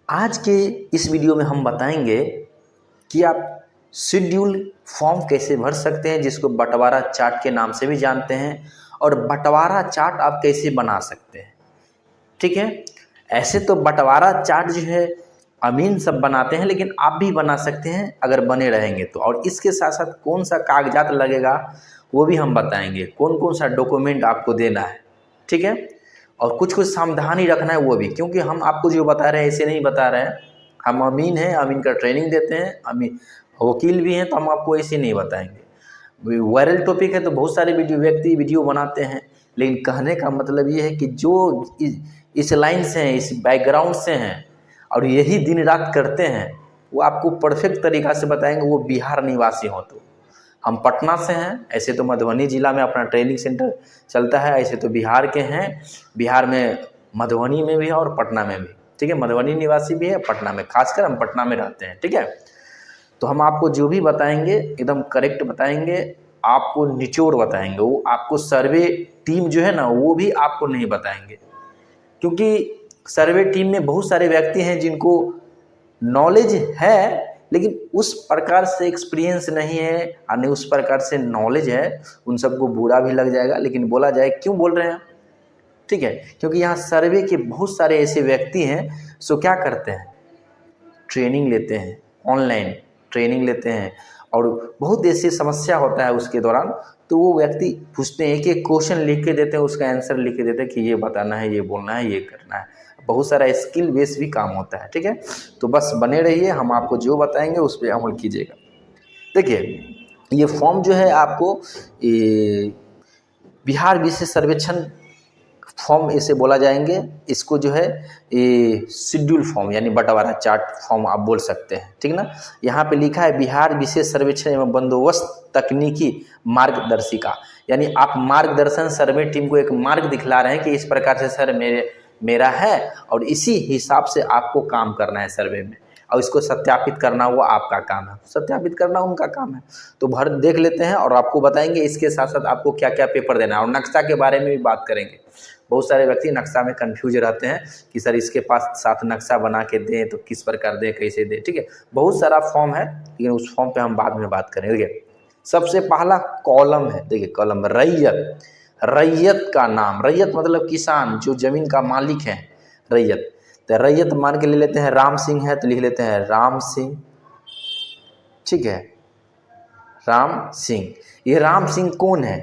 आज के इस वीडियो में हम बताएंगे कि आप शेड्यूल फॉर्म कैसे भर सकते हैं, जिसको बंटवारा चार्ट के नाम से भी जानते हैं, और बंटवारा चार्ट आप कैसे बना सकते हैं। ठीक है, ऐसे तो बंटवारा चार्ट जो है अमीन सब बनाते हैं, लेकिन आप भी बना सकते हैं अगर बने रहेंगे तो। और इसके साथ साथ कौन सा कागजात लगेगा वो भी हम बताएंगे, कौन कौन सा डॉक्यूमेंट आपको देना है। ठीक है, और कुछ कुछ सावधानी रखना है वो भी, क्योंकि हम आपको जो बता रहे हैं ऐसे नहीं बता रहे हैं। हम अमीन हैं, अमीन का ट्रेनिंग देते हैं, अमीन वकील भी हैं, तो हम आपको ऐसे नहीं बताएंगे। वायरल टॉपिक है तो बहुत सारे वीडियो बनाते हैं, लेकिन कहने का मतलब ये है कि जो इस लाइन से हैं, इस बैकग्राउंड से हैं और यही दिन रात करते हैं, वो आपको परफेक्ट तरीक़ा से बताएंगे, वो बिहार निवासी हो। तो हम पटना से हैं, ऐसे तो मधुबनी ज़िला में अपना ट्रेनिंग सेंटर चलता है, ऐसे तो बिहार के हैं। बिहार में मधुबनी में भी है और पटना में भी। ठीक है, मधुबनी निवासी भी है, पटना में, खासकर हम पटना में रहते हैं। ठीक है, तो हम आपको जो भी बताएंगे एकदम करेक्ट बताएंगे, आपको निचोड़ बताएंगे। वो आपको सर्वे टीम जो है ना, वो भी आपको नहीं बताएंगे, क्योंकि सर्वे टीम में बहुत सारे व्यक्ति हैं जिनको नॉलेज है, लेकिन उस प्रकार से एक्सपीरियंस नहीं है और नहीं उस प्रकार से नॉलेज है। उन सबको बुरा भी लग जाएगा, लेकिन बोला जाए क्यों बोल रहे हैं। ठीक है, क्योंकि यहाँ सर्वे के बहुत सारे ऐसे व्यक्ति हैं, सो क्या करते हैं, ट्रेनिंग लेते हैं, ऑनलाइन ट्रेनिंग लेते हैं, और बहुत ऐसी समस्या होता है उसके दौरान, तो वो व्यक्ति पूछते हैं, एक एक क्वेश्चन लिख के देते हैं, उसका आंसर लिख के देते हैं कि ये बताना है, ये बोलना है, ये करना है। बहुत सारा स्किल बेस भी काम होता है। ठीक है, तो बस बने रहिए, हम आपको जो बताएंगे उस पर अमल कीजिएगा। देखिए, ये फॉर्म जो है आपको बिहार विशेष सर्वेक्षण फॉर्म इसे बोला जाएंगे। इसको जो है ये शेड्यूल फॉर्म यानी बंटवारा चार्ट फॉर्म आप बोल सकते हैं। ठीक ना, यहाँ पे लिखा है बिहार विशेष सर्वेक्षण एवं बंदोबस्त तकनीकी मार्गदर्शिका, यानी आप मार्गदर्शन सर्वे टीम को एक मार्ग दिखला रहे हैं कि इस प्रकार से सर मेरा है, और इसी हिसाब से आपको काम करना है सर्वे में, और इसको सत्यापित करना वो आपका काम है, सत्यापित करना उनका काम है। तो भर देख लेते हैं और आपको बताएंगे इसके साथ साथ आपको क्या क्या पेपर देना है, और नक्शा के बारे में भी बात करेंगे। बहुत सारे व्यक्ति नक्शा में कंफ्यूज रहते हैं कि सर इसके पास साथ नक्शा बना के दें तो किस प्रकार दें, कैसे दें। ठीक है, बहुत सारा फॉर्म है, लेकिन उस फॉर्म पे हम बाद में बात करेंगे। देखिए, सबसे पहला कॉलम है, देखिए कॉलम रैयत। रैयत का नाम, रैयत मतलब किसान, जो जमीन का मालिक है, रैयत। तो रैयत मान के ले लेते हैं राम सिंह है, तो लिख लेते हैं राम सिंह। ठीक है, राम सिंह। ये राम सिंह कौन है?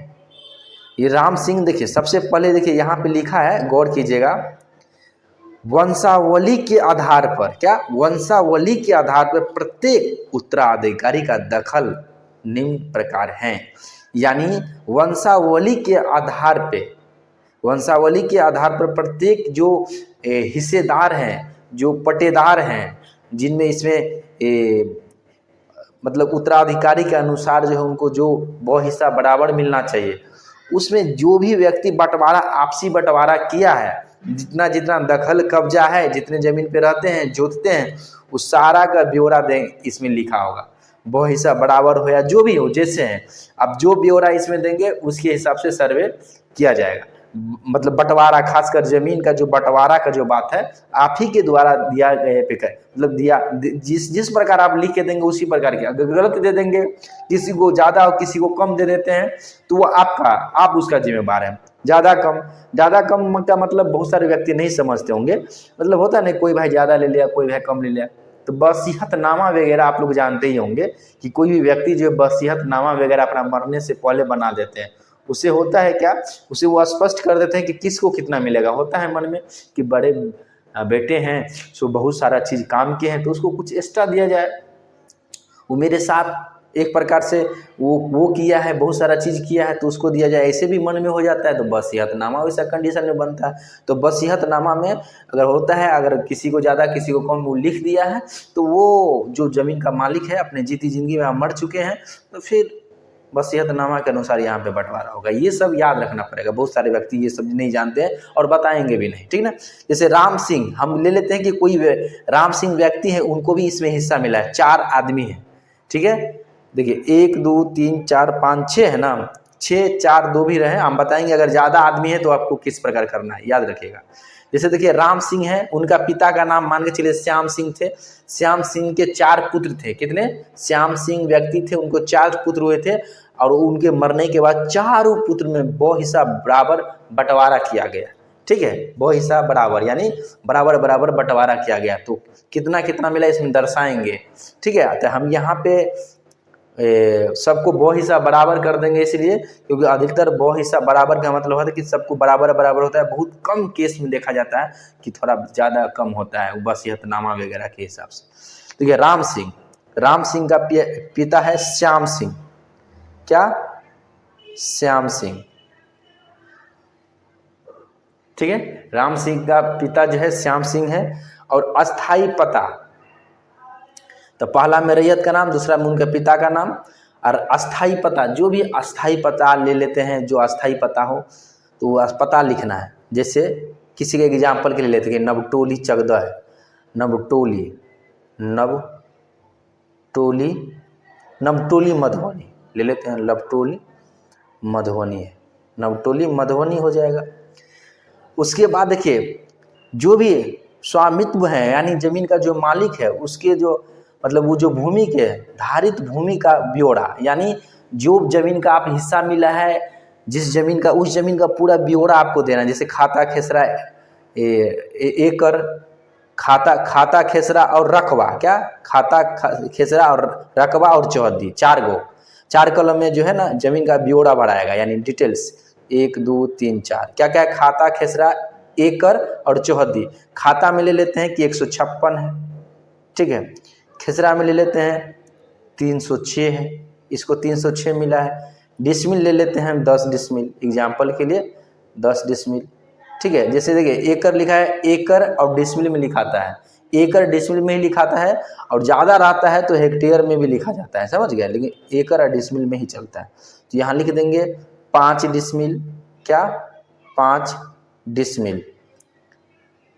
ये राम सिंह, देखिए सबसे पहले देखिए यहाँ पे लिखा है, गौर कीजिएगा, वंशावली के आधार पर, क्या वंशावली के आधार पर प्रत्येक उत्तराधिकारी का दखल निम्न प्रकार है। यानी वंशावली के आधार पे, वंशावली के आधार पर प्रत्येक जो हिस्सेदार हैं, जो पटेदार हैं, जिनमें इसमें मतलब उत्तराधिकारी के अनुसार जो है उनको जो वह हिस्सा बराबर मिलना चाहिए, उसमें जो भी व्यक्ति बंटवारा, आपसी बंटवारा किया है, जितना जितना दखल कब्जा है, जितने ज़मीन पे रहते हैं, जोतते हैं, उस सारा का ब्यौरा दें, इसमें लिखा होगा। वह हिस्सा बराबर हो या जो भी हो, जैसे हैं, अब जो ब्यौरा इसमें देंगे उसके हिसाब से सर्वे किया जाएगा। मतलब बंटवारा, खासकर ज़मीन का जो बंटवारा का जो बात है, आप ही के द्वारा दिया गए पे मतलब दिया, जिस प्रकार आप लिख के देंगे उसी प्रकार के। अगर गलत दे देंगे, किसी को ज़्यादा और किसी को कम दे देते हैं, तो वो आप उसका जिम्मेदार है। ज़्यादा कम का मतलब बहुत सारे व्यक्ति नहीं समझते होंगे, मतलब होता है ना, कोई भाई ज़्यादा ले लिया, कोई भाई कम ले लिया। तो वसीयतनामा वगैरह आप लोग जानते ही होंगे कि कोई भी व्यक्ति जो वसीयतनामा वगैरह अपना मरने से पहले बना देते हैं, उसे होता है क्या, उसे वो स्पष्ट कर देते हैं कि किसको कितना मिलेगा। होता है मन में कि बड़े बेटे हैं, सो बहुत सारा चीज़ काम किए हैं, तो उसको कुछ एक्स्ट्रा दिया जाए। वो मेरे साथ एक प्रकार से वो किया है, बहुत सारा चीज़ किया है, तो उसको दिया जाए, ऐसे भी मन में हो जाता है। तो वसीयतनामा वैसा कंडीशन में बनता है। तो वसीयतनामा में अगर होता है, अगर किसी को ज़्यादा किसी को कम वो लिख दिया है, तो वो जो ज़मीन का मालिक है, अपने जीती ज़िंदगी में मर चुके हैं, तो फिर वसीयतनामा के अनुसार यहाँ पे बंटवारा होगा। ये सब याद रखना पड़ेगा, बहुत सारे व्यक्ति ये सब नहीं जानते हैं और बताएंगे भी नहीं। ठीक ना, जैसे राम सिंह हम ले लेते हैं कि कोई राम सिंह व्यक्ति है, उनको भी इसमें हिस्सा मिला है, 4 आदमी है। ठीक है, देखिए 1 2 3 4 5 6 है ना, 6 4 2 भी रहे, हम बताएंगे अगर ज़्यादा आदमी है तो आपको किस प्रकार करना है, याद रखिएगा। जैसे देखिए राम सिंह है, उनका पिता का नाम मान के चलिए श्याम सिंह थे। श्याम सिंह के 4 पुत्र थे। कितने? श्याम सिंह व्यक्ति थे, उनको 4 पुत्र हुए थे और उनके मरने के बाद चारों पुत्र में बहु हिस्सा बराबर बंटवारा किया गया। ठीक है, बहु हिस्सा बराबर यानी बराबर बराबर बंटवारा किया गया। तो कितना कितना मिला इसमें दर्शाएंगे। ठीक है, तो हम यहाँ पे सबको बहु हिस्सा बराबर कर देंगे, इसलिए क्योंकि अधिकतर बहु हिस्सा बराबर का मतलब होता है कि सबको बराबर बराबर होता है। बहुत कम केस में देखा जाता है कि थोड़ा ज़्यादा कम होता है, वसीयतनामा वगैरह के हिसाब से। तो ये राम सिंह का पिता है श्याम सिंह। क्या? श्याम सिंह। ठीक है, राम सिंह का पिता जो है श्याम सिंह है। और अस्थाई पता, तो पहला में रैयत का नाम, दूसरा में उनके पिता का नाम। और अस्थाई पता, जो भी अस्थाई पता ले लेते हैं, जो अस्थाई पता हो तो वो पता लिखना है। जैसे किसी के एग्जाम्पल के लिए लेते हैं नवटोली चगदा है, नवटोली मधुबनी ले लेते हैं, नवटोली मधुबनी है, नवटोली मधुबनी हो जाएगा। उसके बाद देखिए जो भी स्वामित्व है यानी जमीन का जो मालिक है उसके जो मतलब वो जो भूमि के धारित भूमि का ब्यौरा, यानी जो जमीन का आप हिस्सा मिला है, जिस जमीन का उस जमीन का पूरा ब्यौरा आपको देना है। जैसे खाता खेसरा एकड़, खाता खेसरा और रकबा, क्या? खाता खेसरा और रकबा और चौहद्दी, 4 कलम में जो है ना जमीन का ब्यौरा बढ़ाएगा, यानी डिटेल्स 1 2 3 4 क्या क्या है। खाता खेसरा एकड़ और चौहद्दी, खाता में ले लेते हैं कि 156 है। ठीक है, खेसरा में ले लेते हैं 306 है, इसको 306 मिला है। डिसमिल ले लेते हैं 10 डिसमिल, एग्जाम्पल के लिए 10 डिसमिल। ठीक है, जैसे देखिए एकड़ लिखा है, एकड़ और डिसमिल में लिखाता है, एकड़ डिसमिल में ही लिखाता है, और ज़्यादा रहता है तो हेक्टेयर में भी लिखा जाता है, समझ गया, लेकिन एकड़ और डिसमिल में ही चलता है। तो यहाँ लिख देंगे 5 डिसमिल, क्या? 5 डिसमिल,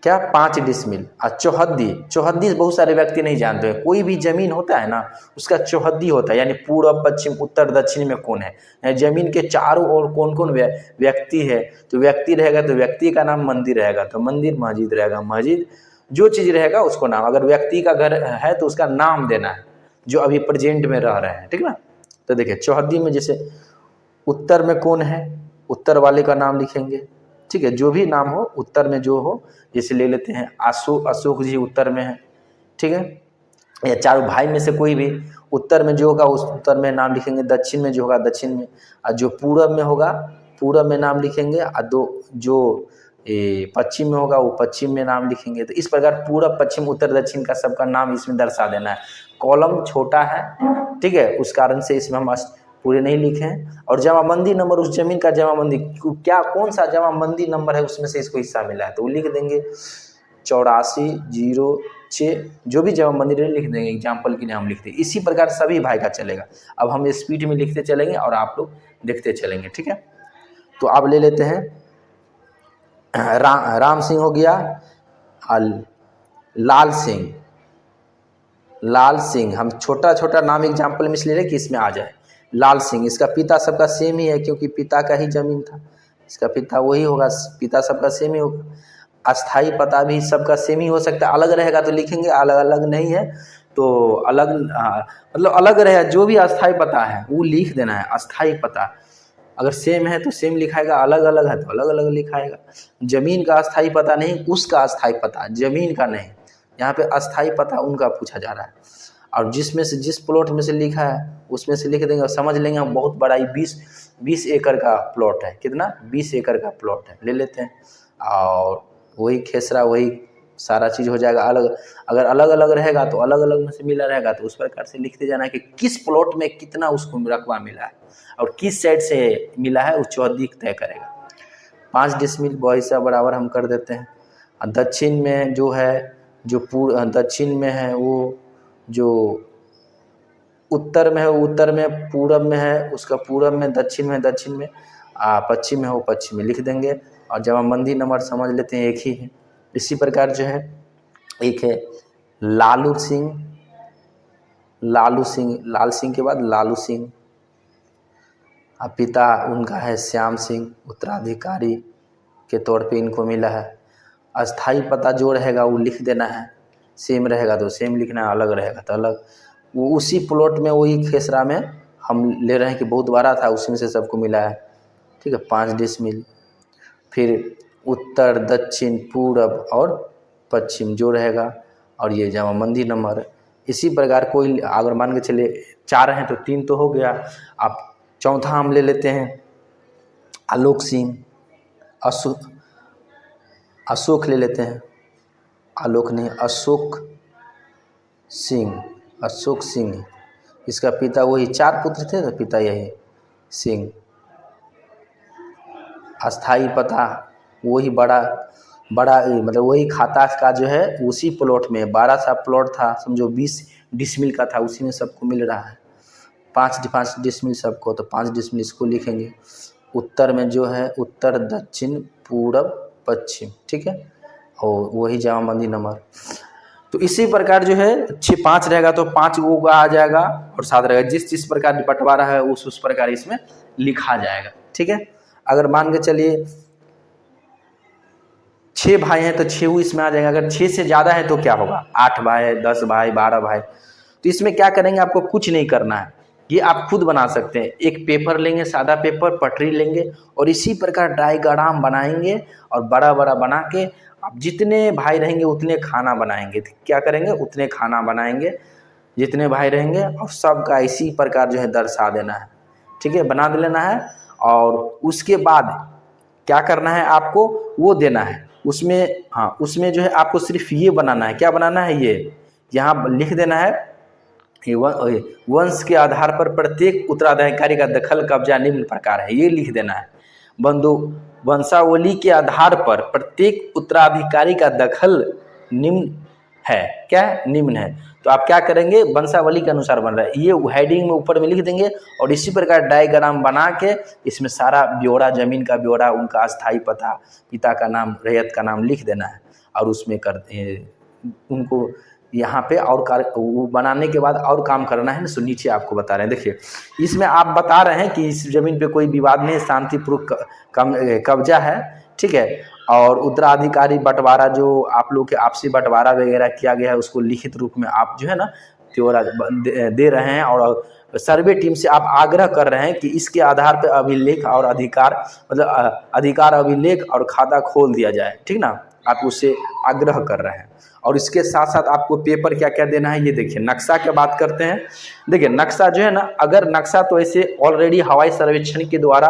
क्या? 5 डिसमिल। और चौहद्दी बहुत सारे व्यक्ति नहीं जानते हैं। कोई भी जमीन होता है ना उसका चौहद्दी होता है, यानी पूर्व पश्चिम उत्तर दक्षिण में कौन है, जमीन के चारों ओर कौन कौन व्यक्ति है। तो व्यक्ति रहेगा तो व्यक्ति का नाम मंदिर रहेगा, तो मंदिर, मस्जिद रहेगा मस्जिद, जो चीज़ रहेगा उसको नाम। अगर व्यक्ति का घर है तो उसका नाम देना है जो अभी प्रेजेंट में रह रहे हैं। ठीक ना, तो देखिए चौहद्दी में जैसे उत्तर में कौन है, उत्तर वाले का नाम लिखेंगे। ठीक है, जो भी नाम हो उत्तर में जो हो, जैसे ले लेते हैं अशोक जी उत्तर में है। ठीक है, या चारों भाई में से कोई भी उत्तर में जो होगा उस उत्तर में नाम लिखेंगे, दक्षिण में जो होगा दक्षिण में, और जो पूरब में होगा पूरब में नाम लिखेंगे, और जो पश्चिम में होगा वो पश्चिम में नाम लिखेंगे। तो इस प्रकार पूरब पश्चिम उत्तर दक्षिण का सबका नाम इसमें दर्शा देना है। कॉलम छोटा है, ठीक है, उस कारण से इसमें हम पूरे नहीं लिखे हैं। और जमाबंदी नंबर, उस जमीन का जमाबंदी क्या, कौन सा जमाबंदी नंबर है उसमें से इसको हिस्सा मिला है, तो वो लिख देंगे 8406, जो भी जमाबंदी लिख देंगे, एग्जाम्पल के लिए हम लिखते हैं। इसी प्रकार सभी भाई का चलेगा। अब हम स्पीड में लिखते चलेंगे और आप लोग देखते चलेंगे। ठीक है, तो अब ले लेते हैं राम सिंह हो गया, लाल सिंह, हम छोटा छोटा नाम एग्जाम्पल में इसलिए ले कि इसमें आ जाए। लाल सिंह, इसका पिता सबका सेम ही है क्योंकि पिता का ही जमीन था, इसका पिता वही होगा, पिता सबका सेम ही होगा। अस्थाई पता भी सबका सेम ही हो सकता है, अलग रहेगा तो लिखेंगे, अलग अलग नहीं है तो अलग, मतलब अलग रहेगा। जो भी अस्थाई पता है वो लिख देना है। अस्थाई पता अगर सेम है तो सेम लिखाएगा, अलग अलग है तो अलग अलग लिखाएगा। जमीन का अस्थाई पता नहीं, उसका अस्थाई पता, जमीन का नहीं। यहाँ पे अस्थाई पता उनका पूछा जा रहा है, और जिसमें से जिस प्लॉट में से लिखा है उसमें से लिख देंगे और समझ लेंगे हम बहुत बड़ा ही 20 एकड़ का प्लॉट है। कितना? 20 एकड़ का प्लॉट है, ले लेते हैं। और वही खेसरा, वही सारा चीज़ हो जाएगा। अगर अलग अलग रहेगा तो अलग अलग में से मिला रहेगा, तो उस प्रकार से लिखते जाना है कि किस प्लॉट में कितना उसको रकबा मिला है और किस साइड से मिला है, उस चौहद्दी तय करेगा। 5 डिसमिल हिस्सा बराबर हम कर देते हैं। दक्षिण में जो है, जो दक्षिण में है वो, जो उत्तर में है वो उत्तर में, पूरब में है उसका पूरब में, दक्षिण में दक्षिण में, पश्चिम में हो पश्चिम में लिख देंगे। और जमाबंदी नंबर समझ लेते हैं एक ही है। इसी प्रकार जो है एक है लाल सिंह के बाद लालू सिंह, पिता उनका है श्याम सिंह, उत्तराधिकारी के तौर पे इनको मिला है। अस्थाई पता जो रहेगा वो लिख देना है, सेम रहेगा तो सेम लिखना है, अलग रहेगा तो अलग। वो उसी प्लॉट में वही खेसरा में हम ले रहे हैं कि बहुत बड़ा था, उसी में से सबको मिला है, ठीक है, 5 डिसमिल। फिर उत्तर, दक्षिण, पूर्व और पश्चिम जो रहेगा, और ये जमाबंदी नंबर। इसी प्रकार कोई अगर मान के चले 4 हैं तो 3 तो हो गया। अब चौथा हम ले लेते हैं आलोक सिंह, अशोक ले लेते हैं, आलोक नहीं, अशोक सिंह। इसका पिता वही 4 पुत्र थे तो पिता यही सिंह। अस्थाई पता वही बड़ा मतलब वही खाता का जो है उसी प्लॉट में 12 सा प्लॉट था, समझो 20 डिसमिल का था, उसी में सबको मिल रहा है 5 डिसमिल सबको, तो 5 डिसमिल इसको लिखेंगे। उत्तर में जो है उत्तर, दक्षिण, पूर्व, पश्चिम, ठीक है, और वही जमाबंदी नंबर। तो इसी प्रकार जो है 5 रहेगा तो 5 वो का आ जाएगा और 7 रहेगा, जिस प्रकार बंटवारा है उस प्रकार इसमें लिखा जाएगा, ठीक है। अगर मान के चलिए 6 भाई हैं तो 6 इसमें आ जाएगा। अगर 6 से ज़्यादा है तो क्या होगा, 8 भाई है, 10 भाई, 12 भाई। तो इसमें क्या करेंगे, आपको कुछ नहीं करना है, ये आप खुद बना सकते हैं। एक पेपर लेंगे, सादा पेपर, पटरी लेंगे और इसी प्रकार डायग्राम बनाएंगे और बड़ा बड़ा बना के आप जितने भाई रहेंगे उतने खाना बनाएंगे। क्या करेंगे, उतने खाना बनाएंगे जितने भाई रहेंगे और सबका इसी प्रकार जो है दर्शा देना है, ठीक है, बना लेना है। और उसके बाद क्या करना है, आपको वो देना है उसमें, हाँ उसमें जो है आपको सिर्फ ये बनाना है, क्या बनाना है, ये यहाँ लिख देना है, वंश के आधार पर प्रत्येक उत्तराधिकारी का दखल कब्जा निम्न प्रकार है, ये लिख देना है। वंशावली के आधार पर प्रत्येक उत्तराधिकारी का दखल निम्न है, क्या निम्न है। तो आप क्या करेंगे, वंशावली के अनुसार बन रहा है, ये हेडिंग में ऊपर में लिख देंगे और इसी प्रकार डायग्राम बना के इसमें सारा ब्यौरा, जमीन का ब्यौरा, उनका अस्थाई पता, पिता का नाम, रैयत का नाम लिख देना है और उसमें उनको यहाँ पे और वो बनाने के बाद और काम करना है ना। सो नीचे आपको बता रहे हैं, देखिए इसमें आप बता रहे हैं कि इस जमीन पे कोई विवाद नहीं, शांतिपूर्वक कब्जा है, ठीक है। और उत्तराधिकारी बंटवारा जो आप लोग के आपसी बंटवारा वगैरह किया गया है उसको लिखित रूप में आप जो है ना त्योरा दे रहे हैं। और सर्वे टीम से आप आग्रह कर रहे हैं कि इसके आधार पर अभिलेख और अधिकार, मतलब अधिकार अभिलेख और खाता खोल दिया जाए, ठीक ना, आप उससे आग्रह कर रहे हैं। और इसके साथ साथ आपको पेपर क्या क्या देना है, ये देखिए नक्शा की बात करते हैं। देखिए नक्शा जो है ना, अगर नक्शा तो ऐसे ऑलरेडी हवाई सर्वेक्षण के द्वारा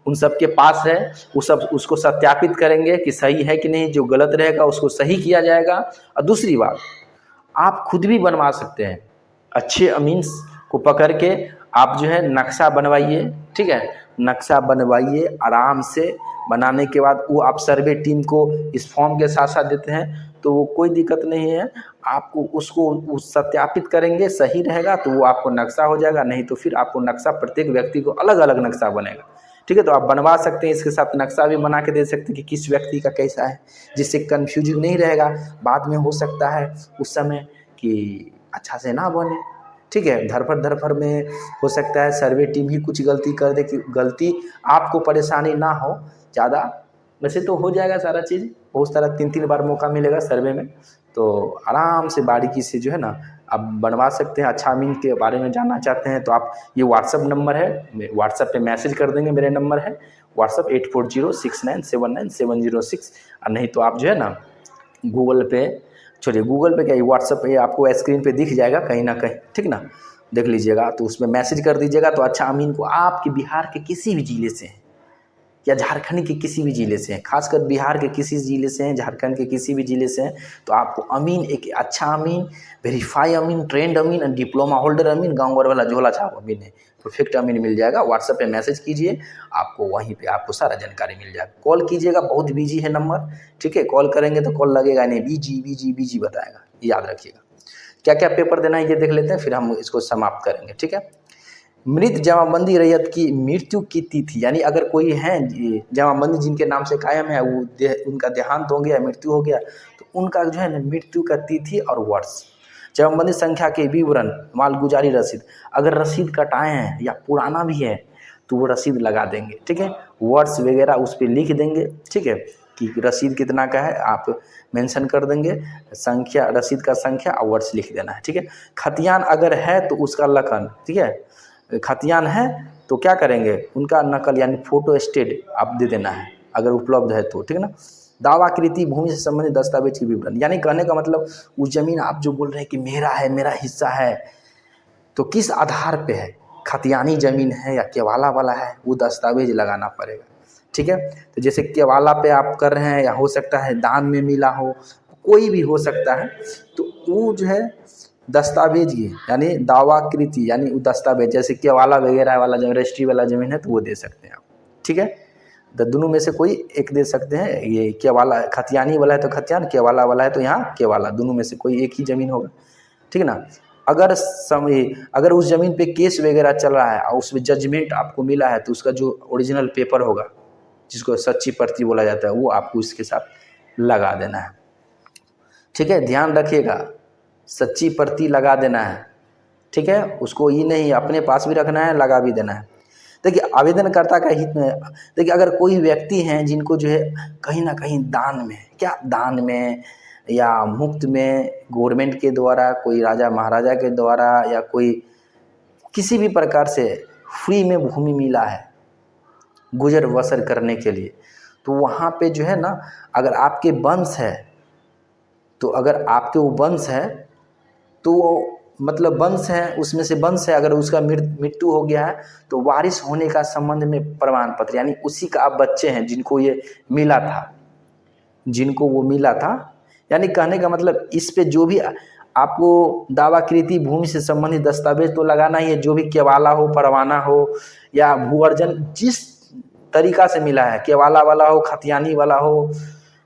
उन सब के पास है, वो सब उसको सत्यापित करेंगे कि सही है कि नहीं, जो गलत रहेगा उसको सही किया जाएगा। और दूसरी बात, आप खुद भी बनवा सकते हैं, अच्छे अमीन को पकड़ के आप जो है नक्शा बनवाइए, ठीक है, नक्शा बनवाइए आराम से। बनाने के बाद वो आप सर्वे टीम को इस फॉर्म के साथ साथ देते हैं तो वो कोई दिक्कत नहीं है, आपको उसको सत्यापित करेंगे, सही रहेगा तो वो आपको नक्शा हो जाएगा, नहीं तो फिर आपको नक्शा प्रत्येक व्यक्ति को अलग अलग नक्शा बनेगा, ठीक है। तो आप बनवा सकते हैं, इसके साथ नक्शा भी बना के दे सकते हैं कि किस व्यक्ति का कैसा है, जिससे कन्फ्यूजन नहीं रहेगा। बाद में हो सकता है उस समय कि अच्छा से ना बने, ठीक है, धरफड़ में हो सकता है सर्वे टीम ही कुछ गलती कर दे, कि गलती आपको परेशानी ना हो ज़्यादा। वैसे तो हो जाएगा सारा चीज़, बहुत सारा 3 बार मौका मिलेगा सर्वे में, तो आराम से बारीकी से जो है ना आप बनवा सकते हैं। अच्छा अमीन के बारे में जानना चाहते हैं तो आप, ये व्हाट्सअप नंबर है, व्हाट्सअप पे मैसेज कर देंगे, मेरे नंबर है व्हाट्सअप 8406977706। और नहीं तो आप जो है ना गूगल पे, चलिए गूगल पे क्या, व्हाट्सअप पे आपको स्क्रीन पे दिख जाएगा कहीं ना कहीं, ठीक ना, देख लीजिएगा, तो उसमें मैसेज कर दीजिएगा। तो अच्छा अमीन को आपके बिहार के किसी भी ज़िले से हैं या झारखंड के किसी भी ज़िले से हैं, खासकर बिहार के किसी ज़िले से हैं, झारखंड के किसी भी ज़िले से हैं, तो आपको अमीन, एक अच्छा अमीन, वेरीफाई अमीन, ट्रेंड अमीन, डिप्लोमा होल्डर अमीन, गाँव वाला झोला छाप अमीन है, परफेक्ट अमीन मिल जाएगा। व्हाट्सएप पे मैसेज कीजिए, आपको वहीं पे आपको सारा जानकारी मिल जाएगा। कॉल कीजिएगा, बहुत बिजी है नंबर, ठीक है, कॉल करेंगे तो कॉल लगेगा नहीं, बिजी बताएगा, याद रखिएगा। क्या क्या पेपर देना है ये देख लेते हैं, फिर हम इसको समाप्त करेंगे, ठीक है। मृत जमाबंदी रैयत की मृत्यु की तिथि, यानी अगर कोई है जमाबंदी जिनके नाम से कायम है, वो उनका देहांत हो गया, मृत्यु हो गया, तो उनका जो है ना मृत्यु का तिथि और वर्ष, जमाबंदी संख्या के विवरण, मालगुजारी रसीद, अगर रसीद कटाए हैं या पुराना भी है तो वो रसीद लगा देंगे, ठीक है, वर्ष वगैरह उस पर लिख देंगे, ठीक है, कि रसीद कितना का है, आप मेंशन कर देंगे, संख्या, रसीद का संख्या और वर्ष लिख देना है, ठीक है। खतियान अगर है तो उसका लखन, ठीक है। खतियान है तो क्या करेंगे, उनका नकल यानी फोटो स्टेट आप दे देना है अगर उपलब्ध है तो, ठीक है ना। दावाकृति भूमि से संबंधित दस्तावेज की विवरण, यानी कहने का मतलब वो जमीन आप जो बोल रहे हैं कि मेरा है, मेरा हिस्सा है, तो किस आधार पे है, खतियानी ज़मीन है या केवाला वाला है, वो दस्तावेज लगाना पड़ेगा, ठीक है। तो जैसे केवाला पे आप कर रहे हैं या हो सकता है दान में मिला हो, कोई भी हो सकता है, तो वो जो है दस्तावेज ये यानी दावाकृति यानी वो दस्तावेज, जैसे केवाला वगैरह वाला जो रजिस्ट्री वाला ज़मीन है तो वो दे सकते हैं आप, ठीक है। तो दोनों में से कोई एक दे सकते हैं, ये केवाला खतियानी वाला है तो खतियान, केवाला वाला है तो यहाँ केवाला, दोनों में से कोई एक ही ज़मीन होगा, ठीक है ना। अगर उस ज़मीन पे केस वगैरह चल रहा है और उसमें जजमेंट आपको मिला है तो उसका जो ओरिजिनल पेपर होगा जिसको सच्ची प्रति बोला जाता है वो आपको इसके साथ लगा देना है, ठीक है। ध्यान रखिएगा, सच्ची प्रति लगा देना है, ठीक है। उसको ये नहीं अपने पास भी रखना है, लगा भी देना है। देखिए आवेदनकर्ता का हित में, देखिए अगर कोई व्यक्ति हैं जिनको जो है कहीं ना कहीं दान में, क्या दान में या मुफ्त में गवर्नमेंट के द्वारा, कोई राजा महाराजा के द्वारा या कोई किसी भी प्रकार से फ्री में भूमि मिला है गुजर बसर करने के लिए, तो वहाँ पे जो है ना अगर आपके वंश है, तो अगर आपके वो वंश है तो वो मतलब वंश है, उसमें से वंश है, अगर उसका मृत्यु हो गया है तो वारिस होने का संबंध में प्रमाण पत्र, यानी उसी का आप बच्चे हैं जिनको ये मिला था, जिनको वो मिला था, यानी कहने का मतलब इस पे जो भी आपको दावाकृति भूमि से संबंधित दस्तावेज तो लगाना ही है, जो भी केवाला हो, परवाना हो या भू अर्जन जिस तरीका से मिला है, केवाला वाला हो, खतियानी वाला हो,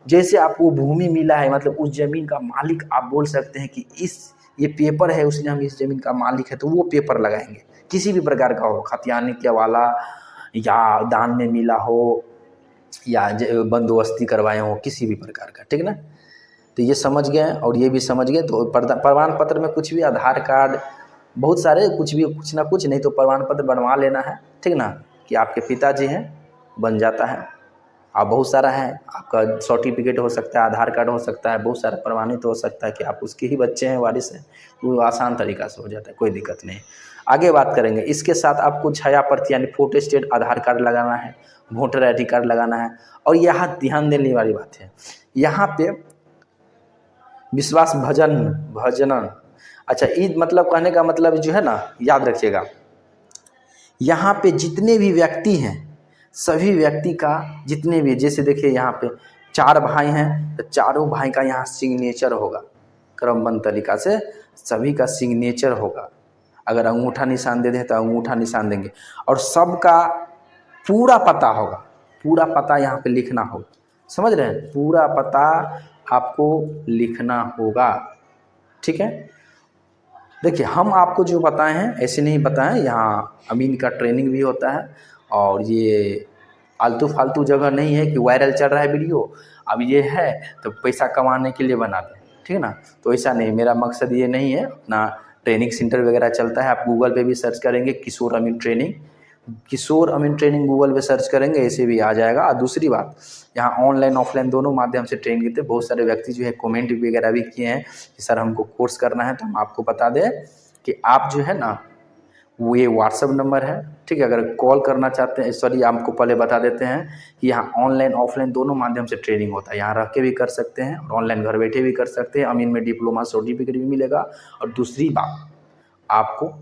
जैसे आपको भूमि मिला है मतलब उस जमीन का मालिक आप बोल सकते हैं कि ये पेपर है उसने हम इस जमीन का मालिक है, तो वो पेपर लगाएंगे, किसी भी प्रकार का हो, खतियानी केवाला या दान में मिला हो या बंदोबस्ती करवाए हो, किसी भी प्रकार का, ठीक है ना। तो ये समझ गए और ये भी समझ गए। तो प्रमाण पत्र में कुछ भी, आधार कार्ड, बहुत सारे कुछ भी, कुछ ना कुछ, नहीं तो प्रमाण पत्र बनवा लेना है, ठीक ना, कि आपके पिताजी हैं, बन जाता है। आप बहुत सारा है, आपका सर्टिफिकेट हो सकता है, आधार कार्ड हो सकता है, बहुत सारा प्रमाणित हो सकता है कि आप उसके ही बच्चे हैं, वारिस हैं, वो आसान तरीका से हो जाता है, कोई दिक्कत नहीं। आगे बात करेंगे, इसके साथ आपको छाया प्रति यानी फोटो स्टेट आधार कार्ड लगाना है, वोटर आई डी कार्ड लगाना है। और यहाँ ध्यान देने वाली बात है, यहाँ पे विश्वास भजन, अच्छा ईद मतलब कहने का मतलब जो है ना, याद रखिएगा, यहाँ पे जितने भी व्यक्ति हैं सभी व्यक्ति का, जितने भी, जैसे देखिए यहाँ पे 4 भाई हैं तो चारों भाई का यहाँ सिग्नेचर होगा, क्रमबद्ध तरीका से सभी का सिग्नेचर होगा। अगर अंगूठा निशान दे दें तो अंगूठा निशान देंगे, और सबका पूरा पता होगा, पूरा पता यहाँ पे लिखना होगा, समझ रहे हैं, पूरा पता आपको लिखना होगा, ठीक है। देखिए हम आपको जो बताए हैं ऐसे नहीं बताएं, यहाँ अमीन का ट्रेनिंग भी होता है, और ये आलतू फालतू जगह नहीं है कि वायरल चल रहा है वीडियो, अब ये है तो पैसा कमाने के लिए बना दें, ठीक है ना। तो ऐसा नहीं, मेरा मकसद ये नहीं है। अपना ट्रेनिंग सेंटर वगैरह चलता है, आप गूगल पे भी सर्च करेंगे किशोर अमीन ट्रेनिंग गूगल पे सर्च करेंगे, ऐसे भी आ जाएगा। और दूसरी बात, यहाँ ऑनलाइन ऑफलाइन दोनों माध्यम से ट्रेनिंग देते हैं। बहुत सारे व्यक्ति जो है कमेंट वगैरह भी किए हैं कि सर हमको कोर्स करना है, तो हम आपको बता दें कि आप जो है ना वो ये व्हाट्सअप नंबर है, ठीक है। अगर कॉल करना चाहते हैं, सॉरी आपको पहले बता देते हैं कि यहाँ ऑनलाइन ऑफलाइन दोनों माध्यम से ट्रेनिंग होता है, यहाँ रह के भी कर सकते हैं और ऑनलाइन घर बैठे भी कर सकते हैं। अमीन में डिप्लोमा सर्टिफिकेट भी मिलेगा, और दूसरी बात आपको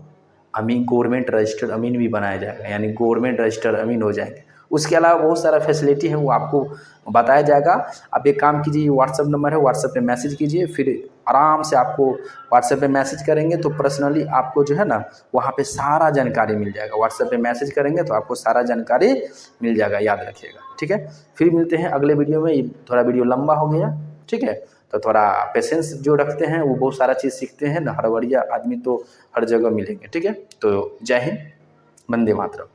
अमीन गवर्नमेंट रजिस्टर्ड अमीन भी बनाया जाएगा, यानी गवर्नमेंट रजिस्टर्ड अमीन हो जाएंगे। उसके अलावा बहुत सारा फैसिलिटी है वो आपको बताया जाएगा। आप एक काम कीजिए, व्हाट्सएप नंबर है, व्हाट्सएप पे मैसेज कीजिए, फिर आराम से आपको व्हाट्सएप पे मैसेज करेंगे तो पर्सनली आपको जो है ना वहाँ पे सारा जानकारी मिल जाएगा। व्हाट्सएप पे मैसेज करेंगे तो आपको सारा जानकारी मिल जाएगा, याद रखिएगा, ठीक है। फिर मिलते हैं अगले वीडियो में। ये थोड़ा वीडियो लंबा हो गया, ठीक है, तो थोड़ा पेशेंस जो रखते हैं वो बहुत सारा चीज़ सीखते हैं, हड़बड़िया आदमी तो हर जगह मिलेंगे, ठीक है। तो जय हिंद, वंदे मातरम।